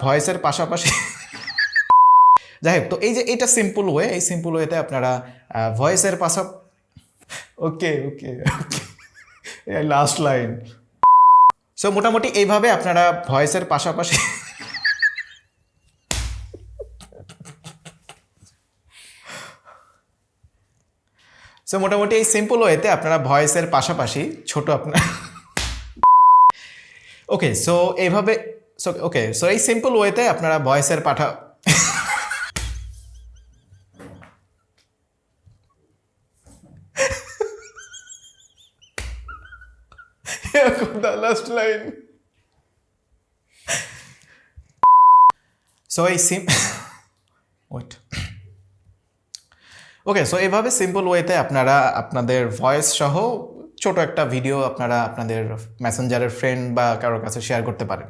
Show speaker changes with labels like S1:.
S1: ভয়েসের পাশাপাশি যাই হোক, তো এই যে এটা সিম্পল ওয়ে, এই সিম্পল ওয়েতে আপনারা ভয়েসের পাশাপাশি ওকে ওকে লাস্ট লাইন। সো মোটামুটি এইভাবে আপনারা ভয়েসের পাশাপাশি সো মোটামুটি এই সিম্পল ওয়েতে আপনারা ভয়েসের পাশাপাশি ছোট আপনার ওকে সো এইভাবে ওকে সো এই সিম্পল ওয়েতে আপনারা ভয়েসের লাস্ট লাইন। সো এই ওয়েট ওকে সো এইভাবে সিম্পল ওয়েতে আপনারা আপনাদের ভয়েস সহ ছোট একটা ভিডিও আপনারা আপনাদের মেসেঞ্জারের ফ্রেন্ড বা কারোর কাছে শেয়ার করতে পারেন।